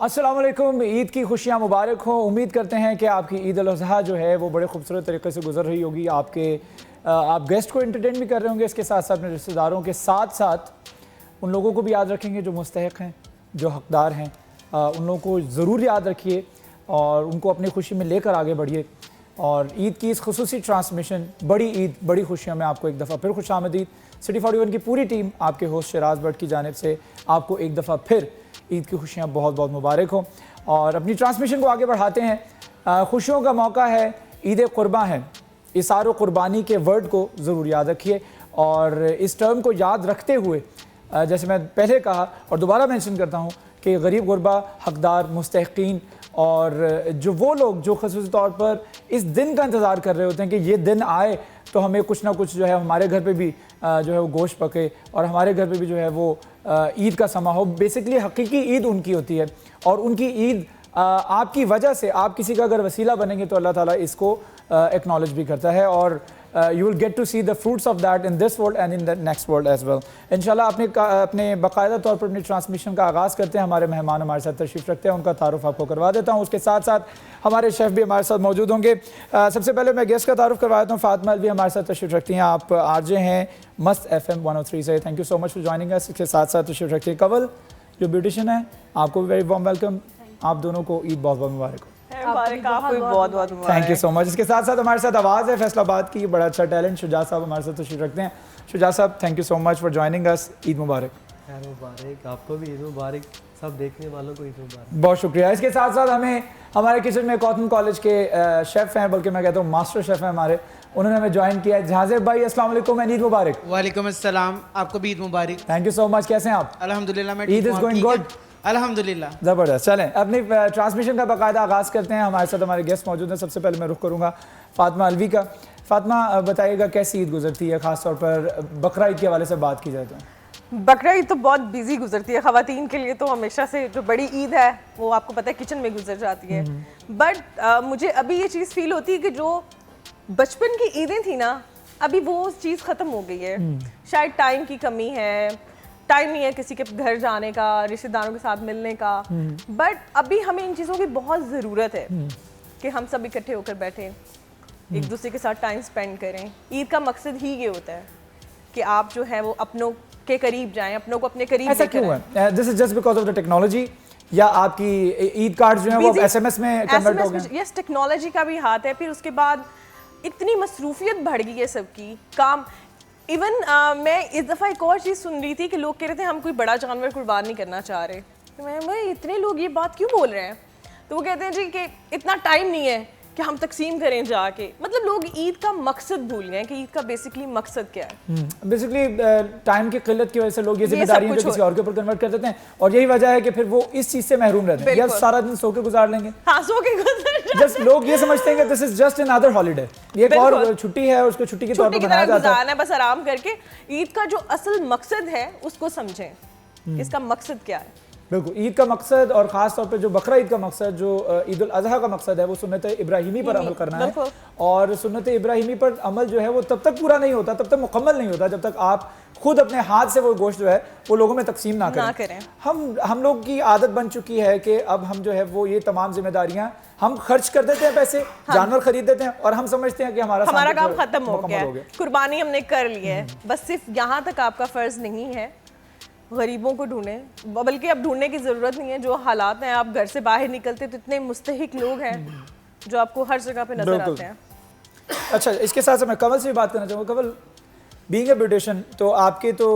अस्सलाम वालेकुम। ईद की खुशियाँ मुबारक हो। उम्मीद करते हैं कि आपकी ईद उल अज़हा जो है वो बड़े खूबसूरत तरीके से गुजर रही होगी। आप गेस्ट को एंटरटेन भी कर रहे होंगे, इसके साथ साथ अपने रिश्तेदारों के साथ साथ उन लोगों को भी याद रखेंगे जो मुस्तहिक हैं, जो हकदार हैं। उन लोगों को ज़रूर याद रखिए और उनको अपनी खुशी में लेकर आगे बढ़िए। और ईद की इस खुसूसी ट्रांसमिशन बड़ी ईद बड़ी खुशियों में आपको एक दफ़ा फिर खुश आमदीद। सिटी 41 की पूरी टीम आपके होस्ट शराज भट्ट की जानिब से आपको एक दफ़ा फिर ईद की खुशियाँ बहुत बहुत मुबारक हो। और अपनी ट्रांसमिशन को आगे बढ़ाते हैं। खुशियों का मौका है, ईद कुर्बान है। इसार कुर्बानी के वर्ड को ज़रूर याद रखिए और इस टर्म को याद रखते हुए जैसे मैं पहले कहा और दोबारा मेंशन करता हूँ कि गरीब गुरबा, हकदार, मुस्तहिकीन और जो वो लोग जो ख़ुसूसी तौर पर इस दिन का इंतज़ार कर रहे होते हैं कि ये दिन आए तो हमें कुछ ना कुछ जो है हमारे घर पे भी जो है वो गोश्त पके और हमारे घर पे भी जो है वो ईद का समा हो। बेसिकली हकीकी ईद उनकी होती है और उनकी ईद आपकी वजह से आप किसी का अगर वसीला बनेंगे तो अल्लाह ताला इसको एक्नॉलेज भी करता है और you will get to see the fruits of that in this world and in the next world as well। इंशाल्लाह अपने बाकायदा तौर पर अपनी ट्रांसमिशन का आगाज़ करते हैं। हमारे मेहमान हमारे साथ तशरीफ़ रखते हैं, उनका तारुफ आपको करवा देता हूँ। उसके साथ साथ हमारे शेफ़ भी हमारे साथ मौजूद होंगे। सबसे पहले मैं गेस्ट का तारुफ करवा देता हूँ। फातिमा अलवी हमारे साथ तशरीफ़ रखती हैं, आप आरजे हैं मस्त FM 103 से। Thank you so much for joining अस। इसके साथ साथ तशरीफ़ रखती है कंवल जो ब्यूटिशियन है, आपको भी वेरी वार्म वेलकम। आप दोनों को ईद बहुत बहुत मुबारक हो। Thank you so much. इसके साथ साथ हमारे साथ आवाज़ है फैसलाबाद की, बड़ा अच्छा टैलेंट शुजा साहब हमारे साथ तशरीफ़ रखते हैं। Shuja sahab thank you so much for joining us. Eid मुबारक। खैर मुबारक, आपको भी ईद मुबारक, सब देखने वालों को ईद मुबारक। बहुत शुक्रिया। इसके साथ साथ हमें हमारे किचन में कॉटन कॉलेज के शेफ़ हैं, बल्कि मैं कहता हूँ मास्टर शेफ़ हैं हमारे, उन्होंने हमें ज्वाइन किया है। जहाज़ेब भाई अस्सलाम वालेकुम एंड ईद मुबारक। वालेकुम अस्सलाम, आपको भी ईद मुबारक। Thank you so much. कैसे हैं आप? अल्हम्दुलिल्लाह मैं ईद इज़ गोइंग गुड। अल्हम्दुलिल्लाह ज़बरदस्त। चलें अपनी ट्रांसमिशन का बाकायदा आगाज़ करते हैं। हमारे साथ हमारे गेस्ट मौजूद हैं। सबसे पहले मैं रुख करूँगा फातिमा अलवी का। फातिमा बताइएगा कैसी ईद गुजरती है, ख़ास तौर पर बकरा ईद के हवाले से बात की जाए तो। बकरा ईद तो बहुत बिजी गुजरती है ख़वातीन के लिए, तो हमेशा से जो बड़ी ईद है वो आपको पता है किचन में गुजर जाती है। बट मुझे अभी ये चीज़ फील होती है कि जो बचपन की ईदें थी ना, अभी वो चीज़ ख़त्म हो गई है। शायद टाइम की कमी है, टाइम नहीं है किसी के घर जाने का, रिश्तेदारों के साथ मिलने का। बट अभी हमें इन चीज़ों की बहुत ज़रूरत है कि हम सब इकट्ठे होकर बैठें, एक दूसरे के साथ टाइम स्पेंड करें। ईद का मकसद ही ये होता है कि आप जो है वो अपनों के करीब जाएं, अपनों को अपने करीब ऐसा क्यों है? This is just because of the technology या आपकी ईद कार्ड्स जो है वो SMS में कन्वर्ट हो गए? यस, टेक्नोलॉजी का भी हाथ है। फिर उसके बाद इतनी मसरूफियत बढ़ गई है सबकी काम। इवन मैं इस दफ़ा एक और चीज़ सुन रही थी कि लोग कह रहे थे हम कोई बड़ा जानवर कुर्बान नहीं करना चाह रहे। तो मैं इतने लोग ये बात क्यों बोल रहे हैं? तो वो कहते हैं जी कि इतना टाइम नहीं है कि हम तकसीम करें जाके। मतलब लोग ईद का मकसद भूल गए कि ईद का बेसिकली मकसद क्या है। बेसिकली टाइम की किल्लत की वजह से लोग ये जिम्मेदारियां जो किसी और के ऊपर कन्वर्ट कर देते हैं और यही वजह है कि फिर वो इस चीज़ से महरूम रहते हैं। यार सारा दिन सो के गुजार लेंगे, हाँ सो के गुजार। जस्ट लोग ये समझते हैं कि this is just another holiday, ये एक और छुट्टी है, उसको छुट्टी के तौर पर बनाया जाता है। बस आराम करके ईद का जो असल मकसद है उसको समझें, इसका मकसद क्या है। बिल्कुल, ईद का मकसद और ख़ास तौर पे जो बकरा ईद का मकसद, जो ईद उल अज़हा का मकसद है, वो सुन्नत इब्राहिमी पर अमल करना है। और सुन्नत इब्राहिमी पर अमल जो है वो तब तक पूरा नहीं होता, तब तक मुकम्मल नहीं होता जब तक आप खुद अपने हाथ से वो गोश्त जो है वो लोगों में तकसीम ना करें। हम लोग की आदत बन चुकी है कि अब हम जो है वो ये तमाम जिम्मेदारियां हम खर्च कर देते हैं, पैसे जानवर खरीद देते हैं और हम समझते हैं कि हमारा काम खत्म हो गया, कुर्बानी हमने कर ली है। बस सिर्फ यहाँ तक आपका फ़र्ज नहीं है, गरीबों को ढूंढें, बल्कि अब ढूंढने की ज़रूरत नहीं है। जो हालात हैं, आप घर से बाहर निकलते तो इतने मुस्तहिक लोग हैं जो आपको हर जगह पे नजर आते हैं। अच्छा, इसके साथ साथ मैं कंवल से भी बात करना चाहूँगा। कंवल, बीइंग ए ब्यूटिशियन, तो आपके तो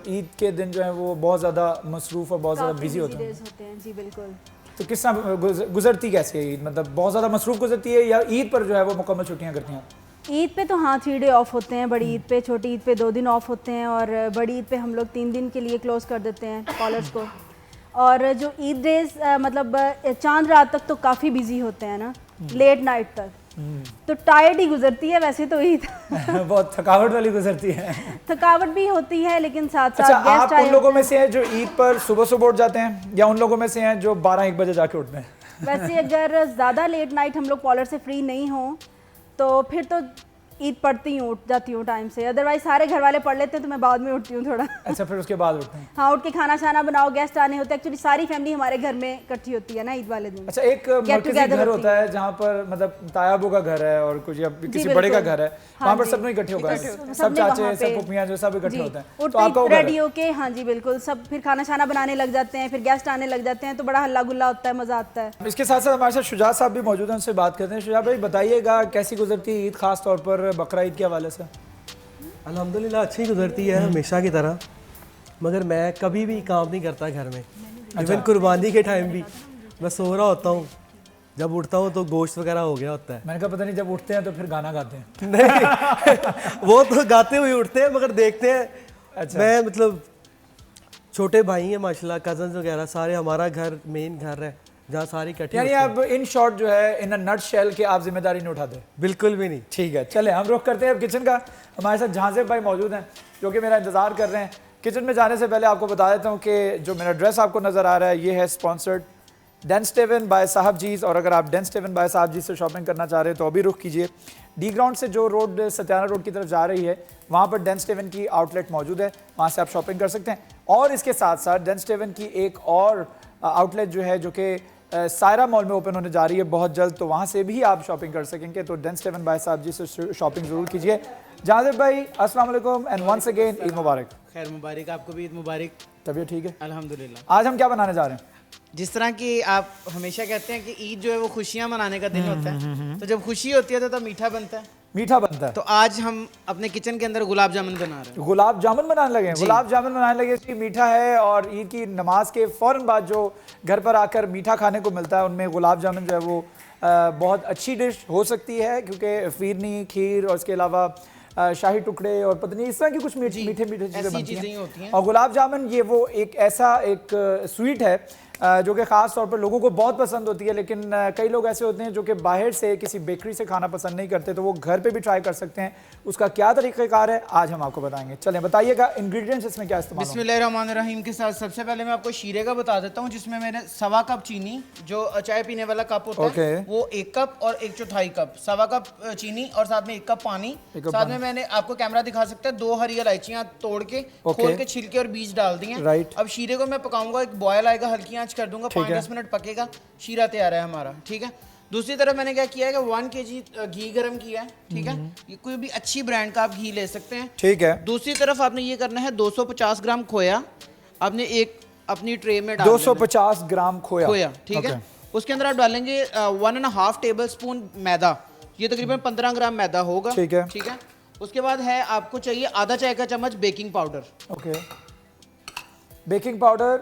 ईद के दिन जो है वो बहुत ज़्यादा मसरूफ़ और बहुत ज़्यादा बिजी होते हैं। जी बिल्कुल। तो किस तरह गुजरती कैसे है ईद? मतलब बहुत ज़्यादा मसरूफ़ गुजरती है या ईद पर जो है वो मुकम्मल छुट्टियाँ करती हैं? ईद पे तो हाँ 3 डे ऑफ होते हैं, बड़ी ईद पे, छोटी ईद पे 2 दिन ऑफ होते हैं और बड़ी ईद पे हम लोग 3 दिन के लिए क्लोज कर देते हैं कॉलेज को। और जो ईद डेज मतलब चांद रात तक तो काफ़ी बिजी होते हैं ना, लेट नाइट तक, तो टायर्ड ही गुजरती है वैसे तो ईद। बहुत थकावट वाली गुजरती है। थकावट भी होती है लेकिन साथ साथ अच्छा, आप उन लोगों में से हैं जो ईद पर सुबह सुबह उठ जाते हैं या उन लोगों में से हैं जो 12-1 बजे जाके उठते हैं? वैसे अगर ज़्यादा लेट नाइट हम लोग कॉलर से फ्री नहीं हों तो फिर तो ईद पढ़ती हूँ, उठ जाती हूँ टाइम से। अदरवाइज सारे घर वाले पढ़ लेते हैं तो मैं बाद में उठती हूँ थोड़ा। अच्छा, फिर उसके बाद उठते हैं। हाँ, उठ के खाना शाना बनाओ, गेस्ट आने होते हैं। एक्चुअली सारी फैमिली हमारे घर में इकट्ठी होती है ना ईद वाले दिन। अच्छा, एक मरकजी घर होता है जहाँ पर मतलब तायाबों का घर है और कुछ या किसी बड़े का घर है, वहाँ पर सब लोग इकट्ठे होकर सब चाचे सब फूफियाँ जो सब इकट्ठे होते हैं, तो आपका रेडी होके, हाँ जी बिल्कुल, सब फिर खाना शाना बनाने लग जाते हैं, फिर गेस्ट आने लग जाते हैं, तो बड़ा हल्ला गुल्ला होता है, मजा आता है। इसके साथ साथ हमारे साथ शुजा साहब भी मौजूद हैं, उनसे बात करते हैं। शुजा भाई बताइएगा कैसी गुजरती है ईद, खास तौर पर बकरा ईद के हवाले से? अल्हम्दुलिल्लाह अच्छी गुजरती है हमेशा की तरह, मगर मैं कभी भी काम नहीं करता घर में। इवन कुर्बानी के टाइम भी मैं सो रहा होता हूँ, जब उठता हूँ तो गोश्त वगैरह हो गया होता है। मैंने कहा पता नहीं जब उठते हैं तो फिर गाना गाते हैं। नहीं वो तो गाते हुए उठते हैं, मगर देखते हैं। अच्छा। मैं मतलब छोटे भाई हैं माशाल्लाह, कजन्स वगैरह सारे, हमारा घर मेन घर है जहाँ सारी इकट्ठी यानी आप इन शॉर्ट जो है इन नट शेल के आप जिम्मेदारी नहीं उठाते? बिल्कुल भी नहीं। ठीक है, चले हम रुख करते हैं अब किचन का। हमारे साथ झांसेब भाई मौजूद हैं जो कि मेरा इंतजार कर रहे हैं। किचन में जाने से पहले आपको बता देता हूँ कि जो मेरा ड्रेस आपको नज़र आ रहा है ये है स्पॉन्सर्ड डैन स्टेवन बाय साहब जीज, और अगर आप डैन स्टेवन बाय साहब जीज से शॉपिंग करना चाह रहे हैं तो अभी रुख कीजिए। डी ग्राउंड से जो रोड सत्याना रोड की तरफ जा रही है वहाँ पर डैन स्टेवन की आउटलेट मौजूद है, वहाँ से आप शॉपिंग कर सकते हैं। और इसके साथ साथ डैन स्टेवन की एक और आउटलेट जो है जो कि सायरा मॉल में ओपन होने जा रही है बहुत जल्द, तो वहाँ से भी आप शॉपिंग कर सकेंगे। तो डैन स्टेवन बाय साहब जी से शॉपिंग ज़रूर कीजिए। झांसेब भाई अस्सलाम वालेकुम एंड वंस अगेन ईद मुबारक। खैर मुबारक, आपको भी ईद मुबारक। तबीयत ठीक है? अल्हम्दुलिल्लाह। आज हम क्या बनाने जा रहे हैं? जिस तरह की आप हमेशा कहते हैं कि ईद जो है वो खुशियां मनाने का दिन होता है, तो जब खुशी होती है तो मीठा बनता है। मीठा बनता है, तो आज हम अपने किचन के अंदर गुलाब जामुन बना रहे हैं। गुलाब जामुन बनाने लगे हैं। गुलाब जामुन बनाने लगे, इसकी मीठा है और ईद की नमाज के फ़ौरन बाद जो घर पर आकर मीठा खाने को मिलता है उनमें गुलाब जामुन जो है वो बहुत अच्छी डिश हो सकती है, क्योंकि फ़ीरनी, खीर और इसके अलावा शाही टुकड़े और पता नहीं इस तरह की कुछ मीठे मीठे चीज़ें बनती हैं। और गुलाब जामुन ये वो एक ऐसा एक स्वीट है जो कि ख़ास तौर पर लोगों को बहुत पसंद होती है, लेकिन कई लोग ऐसे होते हैं जो कि बाहर से किसी बेकरी से खाना पसंद नहीं करते, तो वो घर पे भी ट्राई कर सकते हैं। उसका क्या तरीक़ाकार है आज हम आपको बताएंगे। चलें बताइएगा इंग्रेडिएंट्स इसमें क्या इस्तेमाल होंगे। बिस्मिल्लाहिर्रहमानिर्रहीम के साथ सबसे पहले मैं आपको शीरे का बता देता हूँ, जिसमें मैंने 1.25 कप चीनी, जो चाय पीने वाला कप होता है वो 1 कप और 1/4 कप, 1.25 कप चीनी और साथ में 1 कप पानी। साथ में मैंने आपको कैमरा दिखा सकता है 2 हरी इलायचियाँ तोड़ के खोल के छिलके और बीज डाल दिए। अब शीरे को मैं पकाऊंगा, एक बॉयल आएगा, हल्की आंच कर दूंगा, 5-10 मिनट पकेगा, शीरा तैयार है हमारा। ठीक है। दूसरी तरफ मैंने क्या किया है कि 1 kg घी गरम किया है। ठीक है, ये कोई भी अच्छी ब्रांड का आप घी ले सकते हैं। ठीक है। दूसरी तरफ आपने ये करना है 250 ग्राम खोया आपने एक अपनी ट्रे में डाल 250 ग्राम खोया। ठीक है। उसके अंदर आप डालेंगे 1.5 टेबल स्पून मैदा, ये तकरीबन 15 ग्राम मैदा होगा। ठीक है। ठीक है। उसके बाद है आपको चाहिए आधा चाय का चम्मच baking powder. Okay, baking powder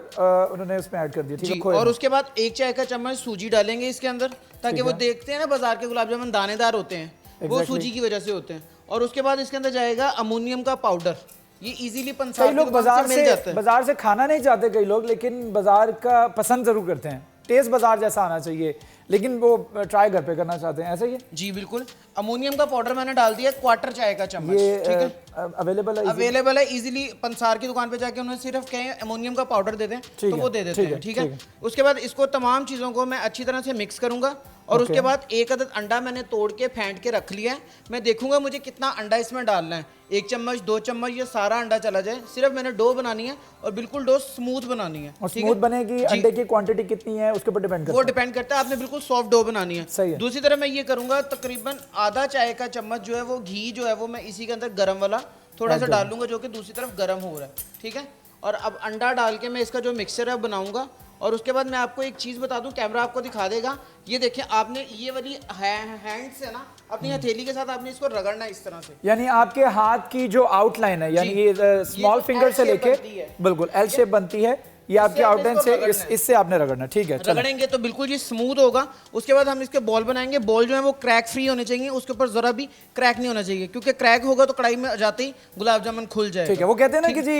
उन्होंने उसमें ऐड कर दिया। ठीक है। और उसके बाद 1 चाय का चम्मच सूजी डालेंगे इसके अंदर, ताकि वो देखते हैं ना बाजार के गुलाब जामुन दानेदार होते हैं, वो सूजी की वजह से होते हैं। और उसके बाद इसके अंदर जाएगा अमोनियम का पाउडर, ये इजीली कई लोग बाजार से खाना नहीं चाहते कई लोग, लेकिन बाजार का पसंद जरूर करते हैं। टेस्ट बाजार जैसा आना चाहिए, लेकिन वो ट्राई घर पे करना चाहते हैं, ऐसा ही है? जी बिल्कुल। अमोनियम का पाउडर मैंने डाल दिया 1/4 चाय का चम्मच। ठीक है, अवेलेबल है इजीली। पंसार की दुकान पे जाके उन्हें सिर्फ कहें अमोनियम का पाउडर दे दें तो वो दे देते हैं। ठीक है। उसके बाद इसको तमाम चीज़ों को मैं अच्छी तरह से मिक्स करूंगा और उसके बाद 1 अदद अंडा मैंने तोड़ के फेंट के रख लिया है। मैं देखूंगा मुझे कितना अंडा इसमें डालना है, 1 चम्मच 2 चम्मच, ये सारा अंडा चला जाए। सिर्फ मैंने डो बनानी है और बिल्कुल डो स्मूथ बनानी है। और स्मूथ बनेगी, अंडे की क्वांटिटी कितनी है उसके ऊपर डिपेंड करता है। वो डिपेंड करता है, आपने बिल्कुल सॉफ्ट डो बनानी है। सही है। दूसरी तरफ मैं ये करूंगा तकरीबन आधा चाय का चम्मच जो है वो घी जो है वो मैं इसी के अंदर गरम वाला थोड़ा सा डाल लूंगा, जो कि दूसरी तरफ गरम हो रहा है। ठीक है। और अब अंडा डाल के मैं इसका जो मिक्सचर है बनाऊंगा। और उसके बाद मैं आपको एक चीज़ बता दूं, कैमरा आपको दिखा देगा, ये देखिए आपने ये वाली हैंड से ना अपनी हथेली के साथ आपने इसको रगड़ना है इस तरह से, यानी आपके हाथ की जो आउटलाइन है, यानी ये स्मॉल फिंगर से लेके बिल्कुल एल शेप बनती है, ये आपकी आउटलाइन से इससे आपने रगड़ना। ठीक है। रगड़ेंगे तो बिल्कुल ये स्मूथ होगा। उसके बाद हम इसके बॉल बनाएंगे। बॉल जो है वो क्रैक फ्री होने चाहिए, उसके ऊपर जरा भी क्रैक नहीं होना चाहिए, क्योंकि क्रैक होगा तो कढ़ाई में जाते ही गुलाब जामुन खुल जाएगा। ठीक है। वो कहते हैं ना कि जी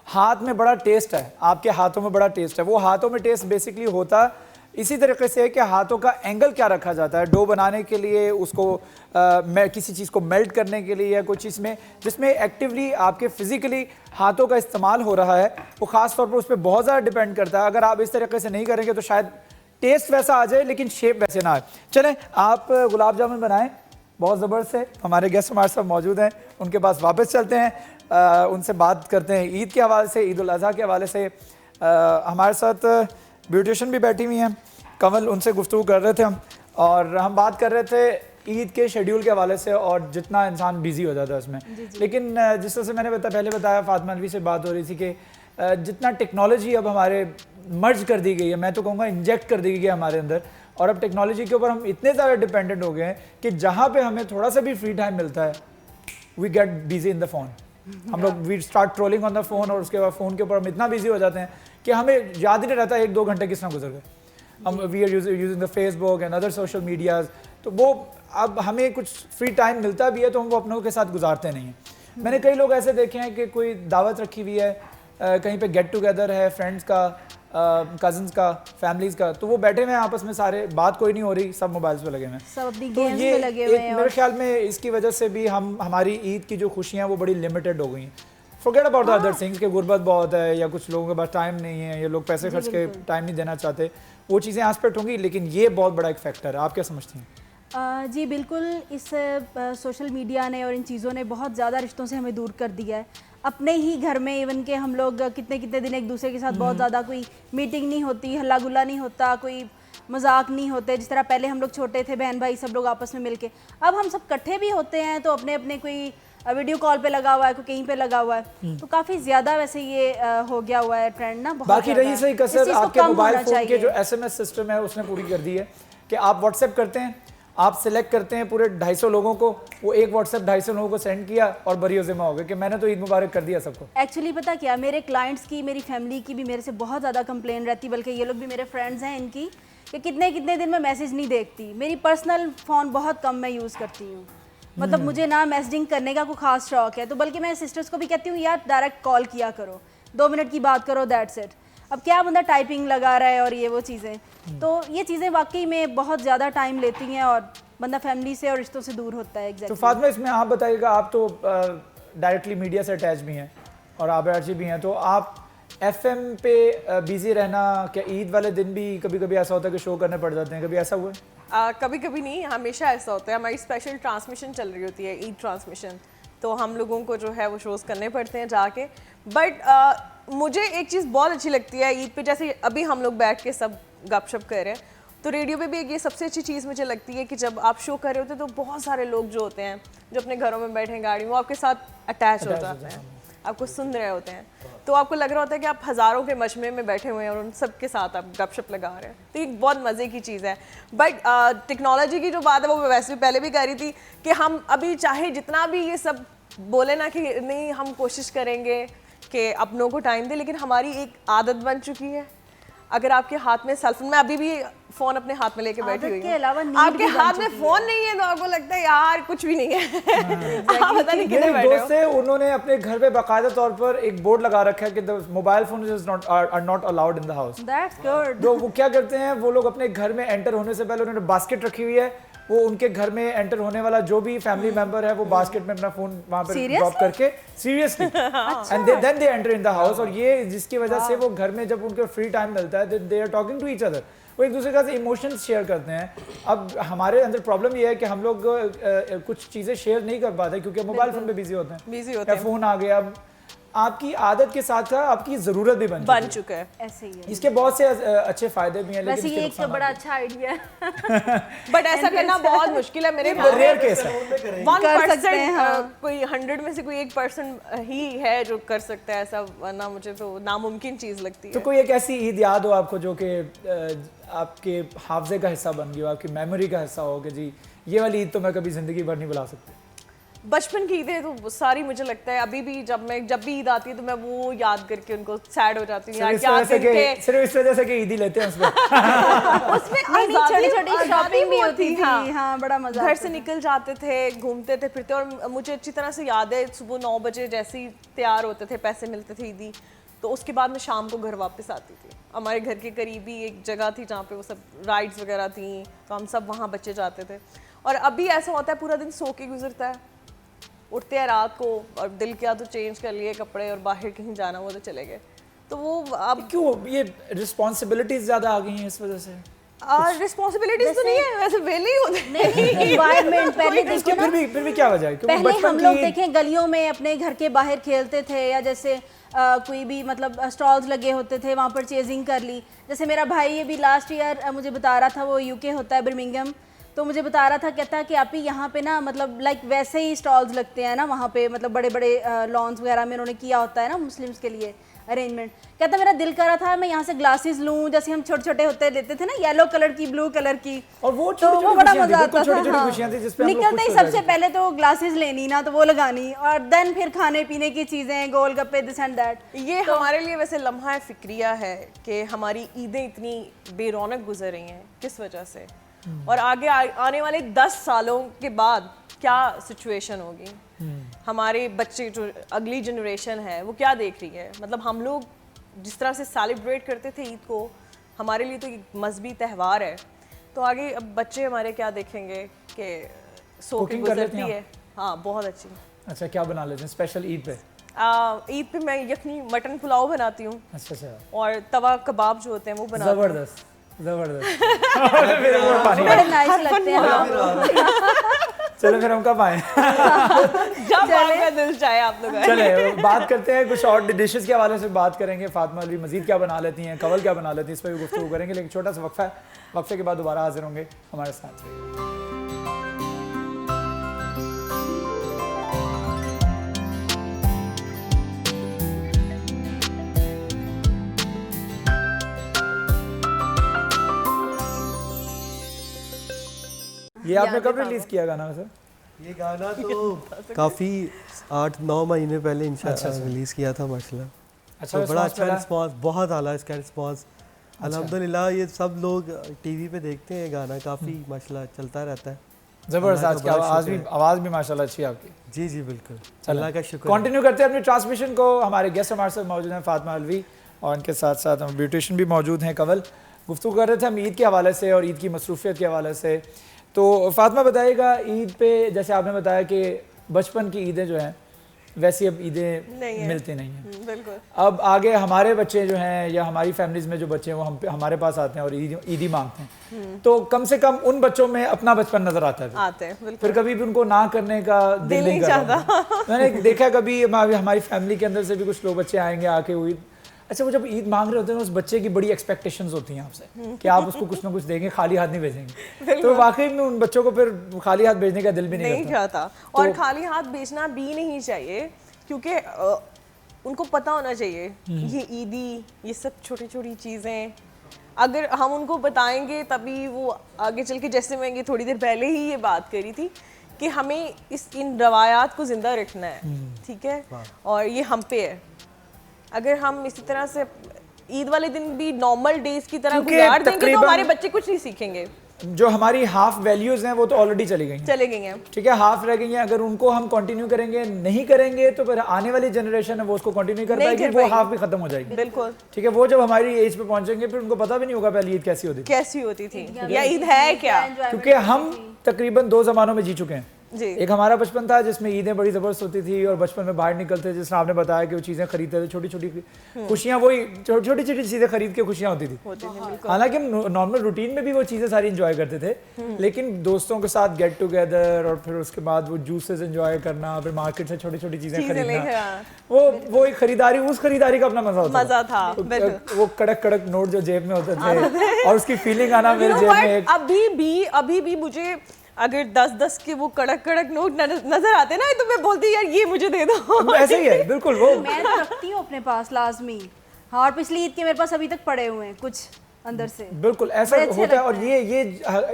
हाथ में बड़ा टेस्ट है, आपके हाथों में बड़ा टेस्ट है। वो हाथों में टेस्ट बेसिकली होता इसी तरीके से है कि हाथों का एंगल क्या रखा जाता है डो बनाने के लिए, उसको किसी चीज़ को मेल्ट करने के लिए या कोई चीज़ में जिसमें एक्टिवली आपके फिजिकली हाथों का इस्तेमाल हो रहा है, वो ख़ास तौर पर उस पर बहुत ज़्यादा डिपेंड करता है। अगर आप इस तरीके से नहीं करेंगे तो शायद टेस्ट वैसा आ जाए लेकिन शेप वैसे ना आए। चलें, आप गुलाब जामुन बनाएं बहुत ज़बरदस्त है। हमारे गेस्ट हमारे साथ मौजूद हैं, उनके पास वापस चलते हैं, उनसे बात करते हैं ईद के हवाले से, ईद उल अज़हा के हवाले से। हमारे साथ ब्यूटिशियन भी बैठी हुई हैं, कमल, उनसे गुफ्तगू कर रहे थे हम, और हम बात कर रहे थे ईद के शेड्यूल के हवाले से और जितना इंसान बिजी हो जाता है उसमें। लेकिन जिस तरह से मैंने पहले बताया, फातिमा अलवी से बात हो रही थी कि जितना टेक्नोलॉजी अब हमारे मर्ज कर दी गई है, मैं तो कहूँगा इंजेक्ट कर दी गई है हमारे अंदर, और अब टेक्नोलॉजी के ऊपर हम इतने ज़्यादा डिपेंडेंट हो गए हैं कि जहाँ पे हमें थोड़ा सा भी फ्री टाइम मिलता है, we get busy in the phone. हम लोग we start trolling on the phone, और उसके बाद फ़ोन के ऊपर हम इतना बिजी हो जाते हैं कि हमें याद ही नहीं रहता 1-2 घंटे किस तरह गुजर गए। हम we are using the Facebook and other social medias, तो वो अब हमें कुछ फ्री टाइम मिलता भी है तो हम वो अपनों के साथ गुजारते नहीं हैं। मैंने कई लोग ऐसे देखे हैं कि कोई दावत रखी हुई है, कहीं पे गेट टुगेदर है फ्रेंड्स का, कज़न्स का, फैमिलीज़ का, तो वो बैठे हुए हैं आपस में सारे, बात कोई नहीं हो रही, सब मोबाइल्स पे लगे हुए हैं, सब अपनी तो गेम्स ये पे लगे हुए हैं। मेरे ख्याल में इसकी वजह से भी हमारी ईद की जो खुशियाँ वो बड़ी लिमिटेड हो गई हैं। Forget about the other things कि गुर्बत बहुत है, या कुछ लोगों के पास टाइम नहीं है, या लोग पैसे खर्च के टाइम नहीं देना चाहते, वो चीज़ें एस्पेक्ट होंगी, लेकिन ये बहुत बड़ा एक फैक्टर है। आप क्या समझती हैं? जी बिल्कुल, इस सोशल मीडिया ने और इन चीज़ों ने बहुत ज़्यादा रिश्तों से हमें दूर कर दिया है। अपने ही घर में इवन के हम लोग कितने कितने दिन एक दूसरे के साथ बहुत ज़्यादा कोई मीटिंग नहीं होती, हल्ला गुल्ला नहीं होता, कोई मजाक नहीं होते। जिस तरह पहले हम लोग छोटे थे, बहन भाई सब लोग आपस में मिलके, अब हम सब इकट्ठे भी होते हैं तो अपने अपने कोई वीडियो कॉल पे लगा हुआ है, कोई कहीं पे लगा हुआ है, तो काफ़ी ज़्यादा वैसे ये हो गया हुआ है ट्रेंड ना। बहुत बाकी रही सही कसर आपके मोबाइल फ़ोन के जो SMS सिस्टम है उसने पूरी कर दी है कि आप व्हाट्सएप करते हैं, आप सिलेक्ट करते हैं पूरे 250 लोगों को, वो एक व्हाट्सएप 250 लोगों को सेंड किया और बरियो ज़िम्मा हो गए कि मैंने तो ईद मुबारक कर दिया सबको। एक्चुअली पता क्या, मेरे क्लाइंट्स की, मेरी फैमिली की भी मेरे से बहुत ज़्यादा कंप्लेन रहती, बल्कि ये लोग भी मेरे फ्रेंड्स हैं इनकी, कि कितने कितने दिन में मैसेज नहीं देखती। मेरी पर्सनल फ़ोन बहुत कम मैं यूज़ करती हूँ, मतलब मुझे ना मैसेजिंग करने का कोई ख़ास शौक है, तो बल्कि मैं सिस्टर्स को भी कहती हूँ यार डायरेक्ट कॉल किया करो, 2 मिनट की बात करो, दैट्स इट। अब क्या बंदा टाइपिंग लगा रहा है और ये वो चीज़ें, तो ये चीज़ें वाकई में बहुत ज़्यादा टाइम लेती हैं और बंदा फैमिली से और रिश्तों से दूर होता है। तो फातिमा, इसमें आप बताइएगा, आप तो डायरेक्टली मीडिया से अटैच भी हैं और आप आरजी भी हैं, तो आप FM पे बिजी रहना, क्या ईद वाले दिन भी कभी कभी ऐसा होता है कि शो करने पड़ जाते हैं, कभी ऐसा हुआ है? कभी कभी नहीं, हमेशा ऐसा होता है। हमारी स्पेशल ट्रांसमिशन चल रही होती है, ईद ट्रांसमिशन, तो हम लोगों को जो है वो शोज़ करने पड़ते हैं जाके। बट मुझे एक चीज़ बहुत अच्छी लगती है ईद पे, जैसे अभी हम लोग बैठ के सब गपशप कर रहे हैं, तो रेडियो पे भी एक ये सबसे अच्छी चीज़ मुझे लगती है कि जब आप शो कर रहे होते हैं तो बहुत सारे लोग जो होते हैं जो अपने घरों में बैठे हैं गाड़ी में, वो आपके साथ अटैच हो जाते हैं, आपको सुन रहे होते हैं, तो आपको लग रहा होता है कि आप हज़ारों के मजमे में बैठे हुए हैं और उन सब के साथ आप गपशप लगा रहे हैं, तो एक बहुत मज़े की चीज़ है। बट टेक्नोलॉजी की जो बात है वो मैं वैसे भी पहले भी कह रही थी कि हम अभी चाहे जितना भी ये सब बोले ना कि नहीं हम कोशिश करेंगे कि अपनों को टाइम दे, लेकिन हमारी एक आदत बन चुकी है। अगर आपके हाथ में सेलफोन, मैं अभी भी फ़ोन अपने हाथ में लेके बैठी हुई हूँ, आपके हाथ में फ़ोन नहीं है तो आपको लगता है यार कुछ भी नहीं है। आप पता नहीं कितने बैठे हो। दोस्त है, उन्होंने अपने घर पे बाकायदा तौर पर एक बोर्ड लगा रखा है कि mobile phone is not allowed in the house. That's good. तो वो क्या करते हैं, वो लोग अपने घर में एंटर होने से पहले उन्होंने बास्केट रखी हुई है, वो उनके घर में एंटर होने वाला जो भी फैमिली मेंबर है वो बास्केट में अपना फोन वहां पर ड्रॉप करके, seriously, and then they enter in the house. और ये जिसकी वजह से वो घर में जब उनको फ्री टाइम मिलता है they are talking to each other, वो एक दूसरे का इमोशंस शेयर करते हैं। अब हमारे अंदर प्रॉब्लम ये है कि हम लोग कुछ चीज़ें शेयर नहीं कर पाते क्योंकि मोबाइल फोन पे बिजी होते हैं, फ़ोन आ गया। अब आपकी आदत के साथ साथ आपकी ज़रूरत भी बन चुका है। ऐसे ही है। इसके बहुत से अच्छे फायदे भी हैं, वैसे लेकिन ये एक बड़ा अच्छा आइडिया है। बट ऐसा करना बहुत मुश्किल है। मेरे रेयर केस है, 1% कोई 100 में से कोई 1% ही है जो कर सकता है ऐसा, वरना मुझे तो नामुमकिन चीज़ लगती है। तो कोई एक ऐसी ईद याद हो आपको जो कि आपके हाफजे का हिस्सा बन गई हो, आपकी मेमोरी का हिस्सा हो कि जी ये वाली ईद तो मैं कभी ज़िंदगी भर नहीं भुला सकती? बचपन की ईदें तो सारी मुझे लगता है अभी भी जब भी ईद आती है तो मैं वो याद करके उनको सैड हो जाती हूँ यार, क्या दिन थे। सिर्फ इस वजह से कि ईद ही लेते हैं उसमें छोटी-छोटी शॉपिंग भी होती थी। हाँ, बड़ा मजा। घर से निकल जाते थे, घूमते थे, फिरते, और मुझे अच्छी तरह से याद है सुबह 9 बजे जैसे ही तैयार होते थे, पैसे मिलते थे ईदी, तो उसके बाद मैं शाम को घर वापस आती थी। हमारे घर के करीब ही एक जगह थी जहाँ पे वो सब राइड्स वगैरह थी, तो हम सब वहाँ बच्चे जाते थे। और अभी ऐसा होता है पूरा दिन सो के गुजरता है, उठते हैं रात को और दिल किया तो चेंज कर लिए कपड़े और बाहर कहीं जाना हुआ तो चले गए। तो वो अब क्यों ये रिस्पॉन्सिबिलिटीज ज़्यादा आ गई हैं इस वजह से? रिस्पॉन्सिबिलिटीज तो नहीं है, वैसे वेले ही होते हैं। नहीं, एनवायरनमेंट पहले इसकी देखो ना, फिर भी क्या वजह है? क्योंकि पहले बचपन हम लोग की देखें गलियों में अपने घर के बाहर खेलते थे, या जैसे कोई भी मतलब स्टॉल्स लगे होते थे, वहाँ पर चेजिंग कर ली। जैसे मेरा भाई अभी लास्ट ईयर मुझे बता रहा था, वो यूके होता है बर्मिंघम, तो मुझे बता रहा था, कहता कि आप ही यहाँ पे ना मतलब लाइक वैसे ही स्टॉल्स लगते हैं ना वहाँ पे, मतलब बड़े बड़े लॉन्स वगैरह में उन्होंने किया होता है ना मुस्लिम्स के लिए अरेंजमेंट। कहता मेरा दिल कर रहा था मैं यहाँ से ग्लासेस लूँ, जैसे हम छोटे छोटे होते लेते थे ना, येलो कलर की, ब्लू कलर की, और वो तो वो बड़ा मजा आता था। छोटी-छोटी हाँ। खुशियां थी जिस पे हम लोग निकलते ही खुश हो सबसे जाते थे। पहले तो ग्लासेस लेनी ना, तो वो लगानी, और देन फिर खाने पीने की चीजें, गोलगप्पे, दिस एंड दैट। ये हमारे लिए वैसे लम्हा फिक्रिया है कि हमारी ईदें इतनी बेरौनक गुजर रही हैं, किस वजह से, और आगे आने वाले 10 सालों के बाद क्या सिचुएशन होगी। हमारे बच्चे जो अगली जनरेशन है वो क्या देख रही है। मतलब हम लोग जिस तरह से सेलिब्रेट करते थे ईद को, हमारे लिए तो एक मजहबी त्यौहार है, तो आगे अब बच्चे हमारे क्या देखेंगे कि सो के Cooking कर लेती गुजरती हैं है। हाँ, बहुत अच्छी। अच्छा, क्या बना लेते हैं स्पेशल ईद पे? ईद पे मैं यखनी मटन पुलाव बनाती हूँ, अच्छा, और तवा कबाब जो होते हैं वो बनाती हूँ। जबरदस्त मेरे मुंह में पानी आ बड़े नाइस लगते हैं। हाँ। चलो फिर हम कब आए? जब आपका दिल चाहे आप लोग आए। चले बात करते हैं कुछ और डिशेस के हवाले से बात करेंगे। फातिमा अलवी मजीद क्या बना लेती हैं, कवल क्या बना लेती हैं, इस पर भी गुफ्तगू करेंगे, लेकिन छोटा सा वक्फा है, वक्फे के बाद दोबारा हाजिर होंगे, हमारे साथ रहिए। ये आपने कब रिलीज किया गाना सर? ये गाना तो काफ़ी 8-9 महीने पहले इंशाल्लाह रिलीज़ किया था माशाल्लाह। अच्छा, तो बड़ा response अच्छा मिला? रिस्पांस, बहुत आला इसका रिस्पांस अल्हम्दुलिल्लाह। ये सब लोग टीवी पे देखते हैं गाना, काफ़ी माशाल्लाह चलता रहता है। जबरदस्त, आज की अल्लाह का बड़ा आवाज़ भी माशाल्लाह अच्छी है आपकी। जी जी बिल्कुल, अल्लाह का शुक्र। कंटिन्यू करते हैं अपनी ट्रांसमिशन को। हमारे गेस्ट हमारे साथ मौजूद हैं फातिमा अलवी, और उनके साथ साथ हम ब्यूटिशियन भी मौजूद हैं कवल। गुफ्तगू कर रहे थे हम ईद के हवाले से और ईद की मसरूफियत के हवाले से। तो फातिमा बताइएगा, ईद पे जैसे आपने बताया कि बचपन की ईदें जो हैं वैसी अब ईदें मिलती नहीं हैं। बिल्कुल। अब आगे हमारे बच्चे जो हैं या हमारी फैमिलीज में जो बच्चे हैं वो हमारे पास आते हैं और ईदी मांगते हैं, तो कम से कम उन बच्चों में अपना बचपन नजर आता है। आते हैं बिल्कुल। फिर कभी भी उनको ना करने का दिल नहीं करता। मैंने देखा कभी हमारी फैमिली के अंदर से भी कुछ लोग बच्चे आएंगे आके हुई, अच्छा वो जब ईद मांग रहे होते हैं उस बच्चे की बड़ी एक्सपेक्टेशंस होती हैं आपसे कि आप उसको कुछ ना कुछ देंगे, खाली हाथ नहीं भेजेंगे। तो वाकई में उन बच्चों को फिर खाली हाथ भेजने का दिल भी नहीं करता। और खाली हाथ भेजना भी नहीं चाहिए, क्योंकि उनको पता होना चाहिए ये ईदी, ये सब छोटी छोटी चीज़ें अगर हम उनको बताएंगे तभी वो आगे चल के, जैसे मैं ये थोड़ी देर पहले ही ये बात करी थी कि हमें इन रवायात को जिंदा रखना है, ठीक है, और ये हम पे है। अगर हम इसी तरह से ईद वाले दिन भी नॉर्मल डेज की तरह गुजार देंगे तो हमारे बच्चे कुछ नहीं सीखेंगे। जो हमारी हाफ वैल्यूज हैं वो तो ऑलरेडी चली गई हैं, ठीक है, हाफ रह गई हैं। अगर उनको हम कंटिन्यू करेंगे, नहीं करेंगे, तो फिर आने वाली जनरेशन है वो उसको कंटिन्यू कर पाएगी, वो हाफ भी खत्म हो जाएगी। बिल्कुल, ठीक है। वो जब हमारी एज पे पहुंचेंगे फिर उनको पता भी नहीं होगा पहली ईद कैसी होती थी या ईद है क्या, क्योंकि हम तकरीबन 2 जमानों में जी चुके हैं। एक हमारा बचपन था जिसमें ईदें बड़ी ज़बरदस्त होती थी और बचपन में बाहर निकलते, जिसने आपने बताया कि वो चीज़ें खरीदते थे, छोटी छोटी खुशियाँ, वही छोटी छोटी चीज़ें खरीद के खुशियाँ होती थी। हालांकि हम नॉर्मल रूटीन में भी वो चीज़ें सारी इंजॉय करते थे, लेकिन दोस्तों के साथ गेट टुगेदर और फिर उसके बाद वो जूसेस इंजॉय करना, फिर मार्केट से छोटी छोटी चीज़ें खरीदना, वो एक खरीदारी, उस खरीदारी का अपना मजा था। वो कड़क कड़क नोट जो जेब में होते थे और उसकी फीलिंग आना मेरे जेब में। अभी भी मुझे अगर 10-10 के वो कड़क कड़क नोट नजर आते ना तो मैं बोलती यार ये मुझे दे दो। ऐसे ही है बिल्कुल। वो मैं रखती हूँ अपने पास लाजमी। हाँ, और पिछली ईद के मेरे पास अभी तक पड़े हुए हैं कुछ अंदर से। बिल्कुल ऐसा होता है और ये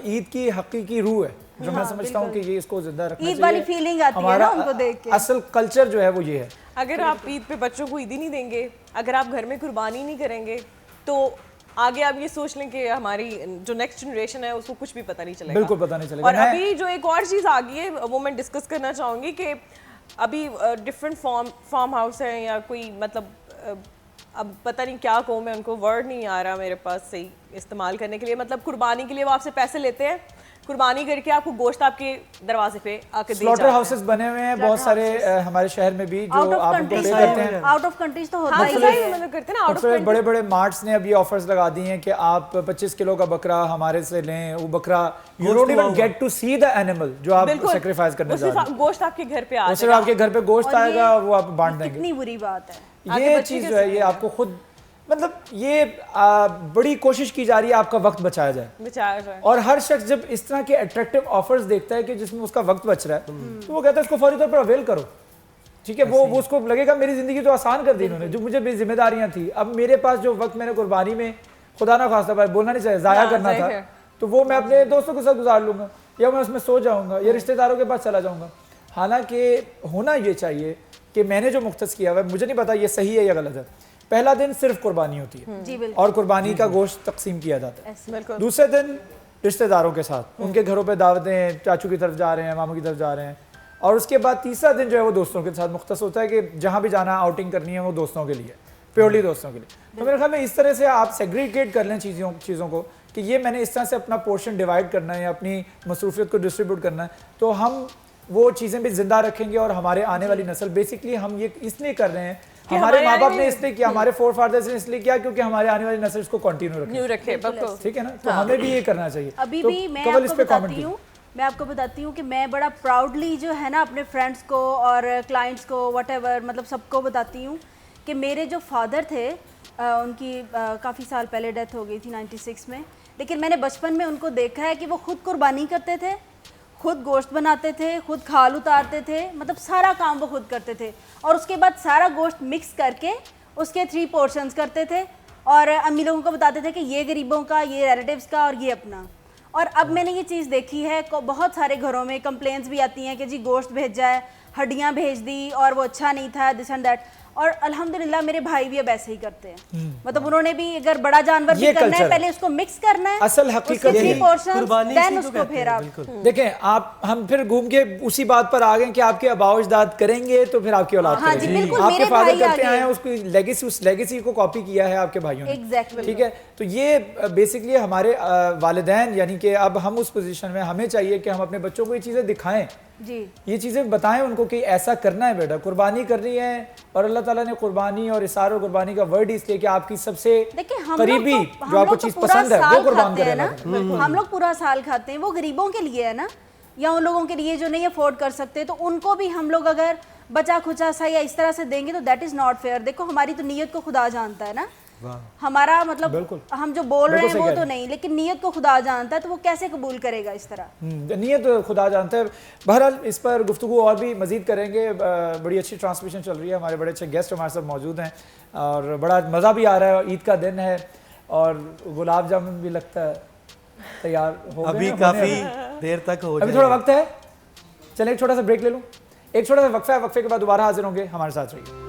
ईद की हकीकी रूह है जो मैं समझता हूँ कि ये इसको जिंदा रखना चाहिए। ईद वाली फीलिंग आती है ना उनको देख के। असल कल्चर जो है वो ये है। अगर आप ईद पे बच्चों को ईदी नहीं देंगे, अगर आप घर में कुर्बानी नहीं करेंगे, तो आगे आप ये सोच लें कि हमारी जो नेक्स्ट जनरेशन है उसको कुछ भी पता नहीं चलेगा। बिल्कुल पता नहीं चलेगा। और अभी जो एक और चीज़ आ गई है वो मैं डिस्कस करना चाहूँगी कि अभी डिफरेंट फार्म हाउस है या कोई मतलब अब पता नहीं क्या कहूँ मैं, उनको वर्ड नहीं आ रहा मेरे पास सही इस्तेमाल करने के लिए, मतलब कुर्बानी के लिए वो आपसे पैसे लेते हैं कुर्बानी करके आपको गोश्त आपके दरवाजे पे आके दे स्लॉटर जाता हाउसेस बने हुए हैं बहुत सारे हमारे शहर में भी जो आप उनको पे करते हैं। आउट ऑफ कंट्रीज तो होता हाँ, ही ऐसा है। ही मतलब करते हैं ना, आउट ऑफ और बड़े बड़े मार्ट्स ने अभी ऑफर्स लगा दी हैं कि आप 25 किलो का बकरा हमारे से लें, वो बकरा you don't even get to see the animal जो आप सेक्रीफाइस करने जा रहे हैं, गोश्त आपके घर पे आ वो सिर्फ आपके घर पे गोश्त आएगा और वो आप बांट देंगे। कितनी बुरी बात है। ये चीज़ जो है ये आपको खुद मतलब ये बड़ी कोशिश की जा रही है आपका वक्त बचाया जाए, बेचारा जाए। और हर शख्स जब इस तरह के अट्रैक्टिव ऑफर्स देखता है कि जिसमें उसका वक्त बच रहा है तो वो कहता है इसको फौरी तौर पर अवेल करो। ठीक है, वो उसको लगेगा मेरी जिंदगी तो आसान कर दी इन्होंने, जो मुझे मेरी जिम्मेदारियां थी, अब मेरे पास जो वक्त मैंने कुर्बानी में खुदा ना खास्ता पर बोलना नहीं चाहिए जाया करना था, तो वो मैं अपने दोस्तों के साथ गुजार लूंगा या मैं उसमें सो जाऊंगा या रिश्तेदारों के पास चला जाऊंगा। हालांकि होना ये चाहिए कि मैंने जो मुख्तस किया हुआ है, मुझे नहीं पता ये सही है या गलत है, पहला दिन सिर्फ कुर्बानी होती है जी बिल्कुल, और कुर्बानी का गोश्त तकसीम किया जाता है। बिल्कुल। दूसरे दिन रिश्तेदारों के साथ उनके घरों पे दावतें, चाचू की तरफ जा रहे हैं, मामू की तरफ जा रहे हैं, और उसके बाद तीसरा दिन जो है वो दोस्तों के साथ मुख्तस होता है कि जहाँ भी जाना आउटिंग करनी है वो दोस्तों के लिए, प्योरली दोस्तों के लिए। तो मेरे ख्याल में इस तरह से आप सेग्रीगेट कर लें चीज़ों को कि ये मैंने इस तरह से अपना पोर्शन डिवाइड करना है या अपनी मसरूफियत को डिस्ट्रीब्यूट करना है, तो हम वो चीज़ें भी जिंदा रखेंगे और हमारे आने वाली नस्ल, बेसिकली हम ये इसलिए कर रहे हैं, हमारे माँ बाप ने इसलिए किया, हमारे फोर फादर्स ने इसलिए किया क्योंकि हमारे आने वाली नस्ल इसको कंटिन्यू रखे, ठीक है ना, तो हमें भी ये करना चाहिए। अभी तो भी मैं कवल इस आपको पे comment बताती कीजिए। हूँ, मैं आपको बताती हूँ कि मैं बड़ा प्राउडली जो है ना अपने फ्रेंड्स को और क्लाइंट्स को व्हाटएवर मतलब सबको बताती हूँ कि मेरे जो फादर थे उनकी काफ़ी साल पहले डेथ हो गई थी 96 में, लेकिन मैंने बचपन में उनको देखा है कि वो खुद कुर्बानी करते थे, खुद गोश्त बनाते थे, खुद खाल उतारते थे, मतलब सारा काम वो खुद करते थे, और उसके बाद सारा गोश्त मिक्स करके उसके 3 पोर्शंस करते थे और अम्मी लोगों को बताते थे कि ये गरीबों का, ये रिलेटिव्स का और ये अपना। और अब मैंने ये चीज़ देखी है, बहुत सारे घरों में कंप्लेंट्स भी आती हैं कि जी गोश्त भेजा है, हड्डियाँ भेज दी और वो अच्छा नहीं था, दिस एंड दैट। और अल्हम्दुलिल्लाह मेरे भाई भी अब ऐसे ही करते हैं, मतलब उन्होंने भी अगर बड़ा जानवर भी करना है पहले उसको मिक्स करना है, असल हकीकत उसके 3 पोर्शंस, कुर्बानी देन इसी को उसको कहते फिर हैं, आप बिल्कुल। देखें आप, हम फिर घूम के उसी बात पर आ गए कि आपके आबाओ अजदाद करेंगे तो फिर आपकी औलाद हाँ जी, करेगी। बिल्कुल, आपके मेरे फादर भाई करते आगे। आए हैं, उसकी लेगेसी, उस लेगेसी को कॉपी किया है आपके भाइयों ने, Exactly. ठीक है। तो ये बेसिकली हमारे वालिदैन, यानी कि अब हम उस पोजीशन में, हमें चाहिए कि हम अपने बच्चों को ये चीज़ें दिखाएं, जी ये चीज़ें बताएं उनको कि ऐसा करना है बेटा, कुर्बानी करनी है। और अल्लाह ताला ने कुर्बानी और इसार और कुर्बानी का वर्ड इसलिए कि आपकी सबसे देखिए करीबी जो आपको चीज़ पसंद है वो कुर्बान करें ना, हम लोग पूरा साल खाते हैं, वो गरीबों के लिए है ना, या उन लोगों के लिए जो नहीं अफोर्ड कर सकते, तो उनको भी हम लोग अगर बचा खुचा सा या इस तरह से देंगे तो दैट इज़ नॉट फेयर। देखो हमारी तो नीयत को खुदा जानता है ना, हमारा मतलब हम जो बोल रहे हैं वो तो नहीं, लेकिन नीयत को खुदा जानता है, तो वो कैसे कबूल करेगा इस तरह। नीयत खुदा जानता है। बहरहाल इस पर गुफ्तगू और भी मज़ीद करेंगे, बड़ी अच्छी ट्रांसमिशन चल रही है, हमारे बड़े अच्छे गेस्ट हमारे साथ मौजूद हैं और बड़ा मज़ा भी आ रहा है, ईद का दिन है और गुलाब जामुन भी लगता है तैयार हो गए, अभी काफ़ी देर तक हो अभी थोड़ा वक्त है, चलें एक छोटा सा ब्रेक ले लूँ, एक छोटा सा वक्फा है, वक्फे के बाद दोबारा हाजिर होंगे, हमारे साथ रहिए।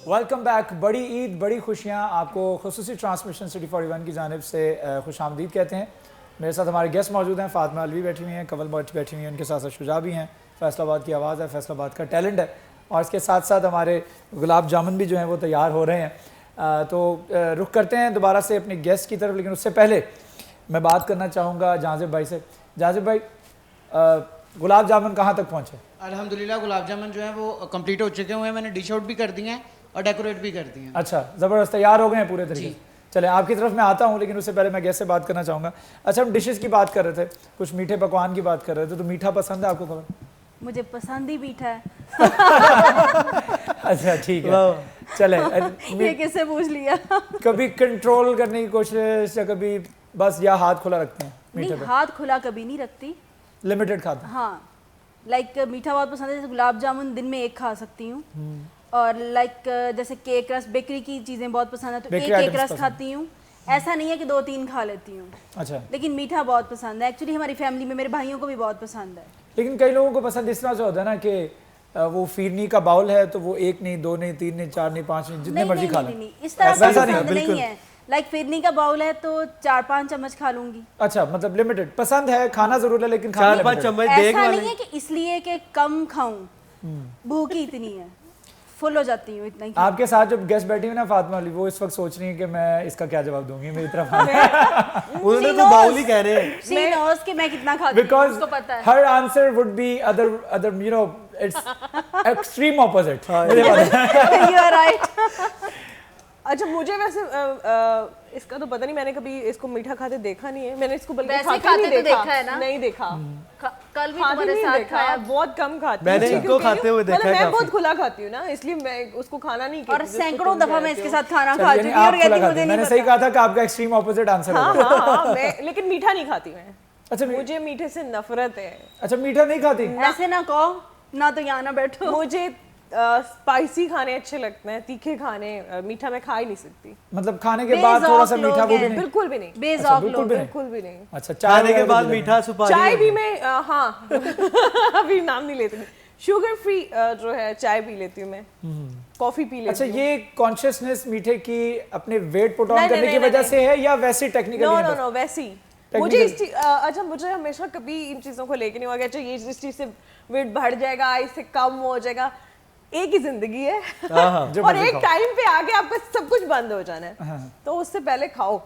Welcome back. बड़ी ईद, बड़ी खुशियाँ, आपको खुसूसी ट्रांसमिशन सिटी 41 की जानिब से खुश आमदीद कहते हैं। मेरे साथ हमारे गेस्ट मौजूद हैं, फातिमा अलवी बैठी हुई हैं, कवल बैठी हुई हैं, उनके साथ साथ शुजा भी हैं, फैसलाबाद की आवाज़ है, फैसलाबाद का टैलेंट है, और इसके साथ साथ हमारे गुलाब जामुन भी जो हैं वो तैयार हो रहे हैं। तो रुख करते हैं दोबारा से अपने गेस्ट की तरफ, लेकिन उससे पहले मैं बात करना चाहूँगा जाजिब भाई से। जाजिब भाई, गुलाब जामुन कहाँ तक पहुँचे? अल्हम्दुलिल्लाह गुलाब जामुन जो है वो कंप्लीट हो चुके हुए हैं, मैंने डिश आउट भी कर दिए हैं और डेकोरेट भी कर दिए हैं। अच्छा, ज़बरदस्त, तैयार हो गए हैं पूरे तरीके से। चले आपकी तरफ मैं आता हूँ, लेकिन उससे पहले मैं गेस्ट से बात करना चाहूँगा। अच्छा, हम डिशेस की बात कर रहे थे, कुछ मीठे पकवान की बात कर रहे थे, तो मीठा पसंद है आपको? खबर मुझे पसंद ही मीठा है। अच्छा ठीक है, चले। ये किससे पूछ लिया? कभी कंट्रोल करने की कोशिश या कभी बस या हाथ खुला रखते हैं मीठे नहीं, पे? हाथ खुला कभी नहीं रखती, लिमिटेड खाते हैं? हाँ, लाइक मीठा बहुत पसंद है, जैसे गुलाब जामुन दिन में 1 खा सकती हूँ, और लाइक जैसे केक रस, बेकरी की चीज़ें बहुत पसंद है, तो Bakery एक items रस पसंद। खाती हूँ, ऐसा नहीं है कि 2-3 खा लेती हूँ, अच्छा, लेकिन मीठा बहुत पसंद है। एक्चुअली हमारी फैमिली में मेरे भाइयों को भी बहुत पसंद है। लेकिन कई लोगों को पसंद इस तरह से होता है ना कि वो फिरनी का बाउल है तो वो 1 नहीं, 2 नहीं, 3 नहीं, 4 नहीं, 5 नहीं, जितने मर्जी खा लें। नहीं, इस तरह से वैसा नहीं, पसंद नहीं है। लाइक फिरनी का बाउल है तो 4-5 चम्मच खा लूंगी। अच्छा, मतलब लिमिटेड पसंद है, खाना जरूर है लेकिन खाना 4-5 चम्मच देख ऐसा वाले। नहीं है कि इसलिए कि कम खाऊं, भूख ही इतनी है, फुल हो जाती हूँ इतना ही। आपके साथ जो गेस्ट बैठी हुई ना फातिमा अली, वो इस वक्त सोच रही है कि मैं इसका क्या जवाब दूंगी, मेरी तरफ उन्होंने तो बाउल ही कह रहे हैं। शी नोस कि मैं कितना खाती हूँ, बिकॉज उसको पता है। हर answer would be other you know it's extreme opposite. मुझे पता है। You are right। अच्छा मुझे वैसे इसका तो पता नहीं, मैंने कभी इसको मीठा खाते देखा नहीं है। मैंने इसको बल्कि वैसे खाते खाते नहीं तो देखा, देखा है ना? नहीं देखा, कल भी खाते तुम्हारे नहीं साथ देखा, खाया। बहुत कम खाती मैंने हूँ, इनको क्योंकि खाते हुए देखा मतलब है मैं काफी। बहुत खुला खाती हूँ ना, इसलिए मैं उसको खाना नहीं और कहती जिसको सैकड़ों तुम दफा कह मैं रहे इसके हो। साथ खाना खा यानी चुकी हूँ आप और कहती खुला मुझे खाते हैं। नहीं मैंने सही पता। कहा था कि आपका एक्सट्रीम ऑपोजिट आंसर हाँ होगा। हाँ मैं लेकिन मीठा नहीं खाती मैं। अच्छा, मुझे मीठे से नफरत है। अच्छा, मीठा नहीं खाती? ऐसे ना कहो ना, तो यहाँ ना बैठो। मुझे स्पाइसी खाने अच्छे लगते हैं, तीखे खाने, मीठा मैं खा ही नहीं सकती, मतलब खाने के बाद थोड़ा सा बेज़ौक मीठा लोग वो भी हैं। नहीं? बिल्कुल भी नहीं, बेज़ौक बिल्कुल लोग भी हैं। नहीं। बिल्कुल भी नहीं। अच्छा, खाने के वगैरह बाद भी मीठा सुपारी। चाय भी मैं हाँ अभी नाम नहीं लेती, शुगर फ्री जो है चाय पी लेती हूँ मैं, कॉफी पी लेती अच्छा, हूँ। ये कॉन्शियसनेस मीठे की अपने वेट पुट ऑन नहीं, करने नहीं, की नहीं, वजह नहीं। से है या वैसे टेक्निकली? नो नो नो वैसे ही मुझे Technical- अच्छा मुझे हमेशा कभी इन चीज़ों को लेके नहीं हुआ कि अच्छा ये इस चीज़ से वेट बढ़ जाएगा, इससे कम हो जाएगा। एक ही जिंदगी है जो और मर्जी एक खाओ। टाइम पे आके आपका सब कुछ बंद हो जाना है, तो उससे पहले खाओ,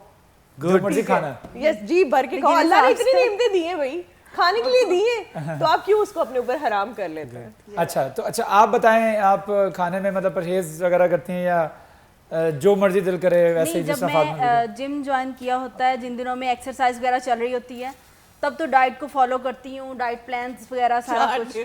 जो मर्जी खाना। यस जी भर के खाओ। लेकिन अल्लाह ने इस इतनी नेमतें दी हैं भाई, खाने के लिए दी हैं, तो आप क्यों उसको अपने ऊपर हराम कर लेते हैं? अच्छा, तो अच्छा आप बताएं, आप खाने में मतलब परहेज वगैरह करती हैं या जो मर्जी दिल करे वैसे ही नहीं, जब जिस तरह फातिमा की? मैं जिम ज्वाइन किया होता है, जिन दिनों में एक्सरसाइज वगैरह चल रही होती है, तब तो डाइट को फॉलो करती हूँ, डाइट प्लान्स वगैरह सारा कुछ।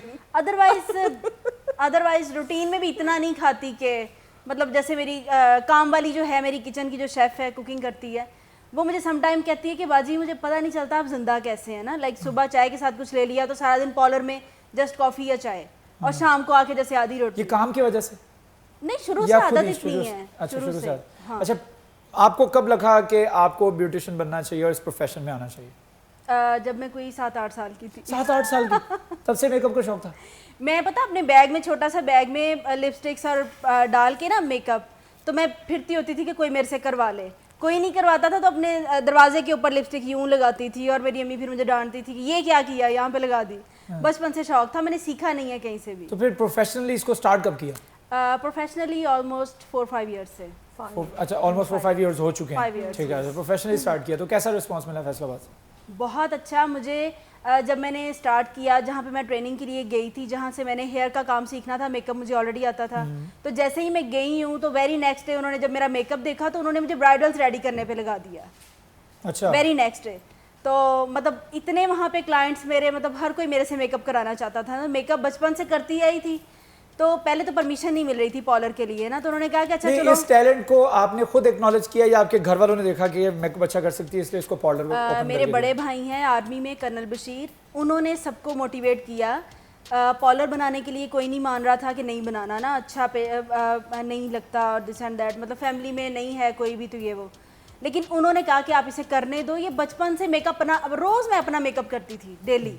अदरवाइज रूटीन में भी इतना नहीं खाती कि मतलब जैसे मेरी काम वाली जो है, मेरी किचन की जो शेफ़ है, कुकिंग करती है, वो मुझे समटाइम कहती है कि बाजी मुझे पता नहीं चलता आप जिंदा कैसे हैं ना। लाइक सुबह चाय के साथ कुछ ले लिया तो सारा दिन पॉलर में जस्ट कॉफ़ी या चाय, और शाम को आके जैसे आधी रोटी। ये काम की वजह से नहीं, शुरू से या खुद आदत ही इतनी है। अच्छा, शुरू से हाँ। अच्छा, आपको कब लगा कि आपको ब्यूटिशियन बनना चाहिए और इस प्रोफेशन में आना चाहिए? जब मैं कोई 7-8 साल की थी। 7-8 साल की? तब से मेकअप का शौक था? मैं पता अपने बैग में, छोटा सा बैग में लिपस्टिक्स और डाल के ना मेकअप, तो मैं फिरती होती थी कि कोई मेरे से करवा ले। कोई नहीं करवाता था तो अपने दरवाजे के ऊपर लिपस्टिक यूं लगाती थी, और मेरी अम्मी फिर मुझे डांटती थी कि ये क्या किया, यहाँ पे लगा दी। बचपन से शौक था, मैंने सीखा नहीं है कहीं से भी। तो फिर प्रोफेशनली इसको स्टार्ट कब किया? प्रोफेशनली ऑलमोस्ट 4-5 ईयर्स से। अच्छा, ऑलमोस्ट 4-5 इयर्स हो चुके 5 हैं। years, ठीक है, तो प्रोफेशनली स्टार्ट किया तो कैसा रिस्पांस मिला फैसलाबाद से? बहुत अच्छा। मुझे जब मैंने स्टार्ट किया, जहाँ पे मैं ट्रेनिंग के लिए गई थी, जहाँ से मैंने हेयर का काम सीखना था, मेकअप मुझे ऑलरेडी आता था, तो जैसे ही मैं गई हूँ तो वेरी नेक्स्ट डे उन्होंने जब मेरा मेकअप देखा तो उन्होंने मुझे ब्राइडल्स रेडी करने पे लगा दिया। अच्छा, वेरी नेक्स्ट डे। तो मतलब इतने वहाँ पे क्लाइंट्स मेरे, मतलब हर कोई मेरे से मेकअप कराना चाहता था। मेकअप बचपन से करती आई थी, तो पहले तो परमिशन नहीं मिल रही थी पॉलर के लिए ना, तो उन्होंने कहा कि अच्छा नहीं, चलो। इस टैलेंट को आपने खुद एक्नॉलेज किया या आपके घर वालों ने देखा कि ये मेकअप अच्छा कर सकती है इसलिए इसको पॉलर को open मेरे करके बड़े दिया? भाई हैं आर्मी में, कर्नल बशीर, उन्होंने सबको मोटिवेट किया। पॉलर बनाने के लिए कोई नहीं मान रहा था कि नहीं बनाना ना, अच्छा पे नहीं लगता, दिस एंड दैट, मतलब फैमिली में नहीं है कोई भी तो ये वो। लेकिन उन्होंने कहा कि आप इसे करने दो, ये बचपन से मेकअप अपना, रोज़ मैं अपना मेकअप करती थी डेली,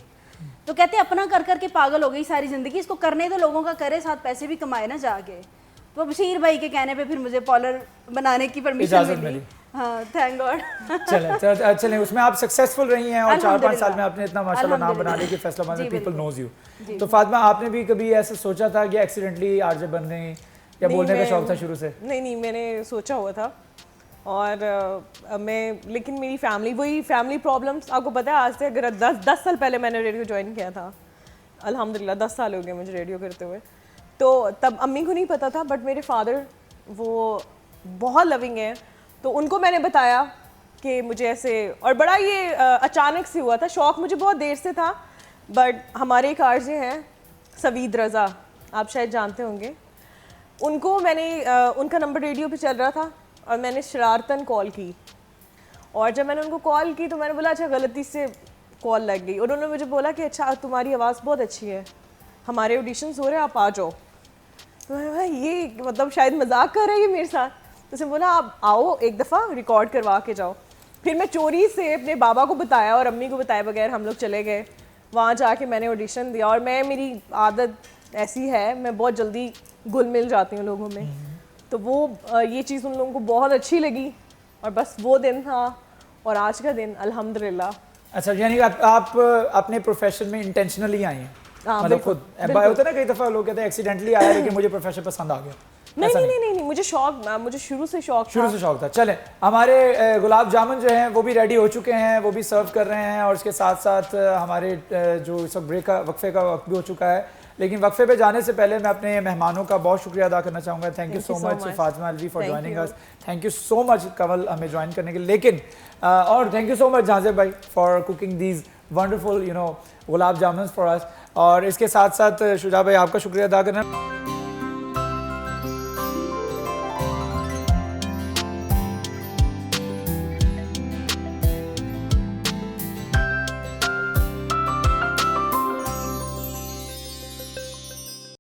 तो कहते अपना कर करके पागल हो गई सारी ज़िंदगी, इसको करने दो, लोगों का करे, साथ पैसे भी कमाए ना जाके। तो बशीर भाई के कहने पे फिर मुझे पॉलर बनाने की परमिशन इजाज़त मिली। मिली। हाँ, थैंक गॉड। चलें उसमें आप सक्सेसफुल रही हैं और 4-5 साल में आपने इतना माशाल्लाह नाम बना लिया कि फैसलाबाद में जी, पीपल बिल्कुल। Knows you. तो फातिमा, आपने भी कभी ऐसा सोचा था कि एक्सीडेंटली आरजे बन गई या नहीं, बोलने का मैं- शौक था शुरू से? नहीं मैंने सोचा हुआ था, और मैं, लेकिन मेरी फैमिली, वही फैमिली प्रॉब्लम्स, आपको पता है आज से अगर 10 साल पहले मैंने रेडियो ज्वाइन किया था, अल्हम्दुलिल्लाह 10 साल हो गए मुझे रेडियो करते हुए, तो तब अम्मी को नहीं पता था, बट मेरे फादर वो बहुत लविंग है, तो उनको मैंने बताया कि मुझे ऐसे, और बड़ा ये अचानक से हुआ था, शौक मुझे बहुत देर से था, बट हमारे एक आरजे हैं सवीद रज़ा, आप शायद जानते होंगे, उनको मैंने उनका नंबर रेडियो पे चल रहा था और मैंने शरारतन कॉल की, और जब मैंने उनको कॉल की तो मैंने बोला अच्छा गलती से कॉल लग गई, और उन्होंने मुझे बोला कि अच्छा तुम्हारी आवाज़ बहुत अच्छी है, हमारे ऑडिशंस हो रहे हैं, आप आ जाओ। तो मैं ये मतलब शायद मजाक कर रही है मेरे साथ, तो उसने बोला आप आओ एक दफ़ा रिकॉर्ड करवा के जाओ। फिर मैं चोरी से अपने बाबा को बताया और अम्मी को बताए बगैर हम लोग चले गए। वहाँ जाके मैंने ऑडिशन दिया और मेरी आदत ऐसी है, मैं बहुत जल्दी घुल मिल जाती हूँ लोगों में। तो वो ये चीज़ उन लोगों को बहुत अच्छी लगी और बस वो दिन था और आज का दिन अल्हम्दुलिल्लाह। अच्छा, यानी आप अपने प्रोफेशन में इंटेंशनली आई हैं? मतलब खुद होता है ना, कई दफ़ा लोग कहते हैं एक्सीडेंटली आया लेकिन मुझे प्रोफेशन पसंद आ गया। नहीं, मुझे शुरू से शौक था। चलें, हमारे गुलाब जामुन जो हैं वो भी रेडी हो चुके हैं, वो भी सर्व कर रहे हैं और उसके साथ साथ हमारे जो इस वक्त ब्रेक का वक्फे का वक्त भी हो चुका है। लेकिन वक्फे पे जाने से पहले मैं अपने मेहमानों का बहुत शुक्रिया अदा करना चाहूँगा। Thank you so much Fatima Alvi for joining us. Thank you so much Kanwal हमें ज्वाइन करने के लिए। लेकिन और थैंक यू सो मच झांसे भाई for cooking these wonderful gulab jamun for us. और इसके साथ साथ शुजा भाई आपका शुक्रिया अदा करना।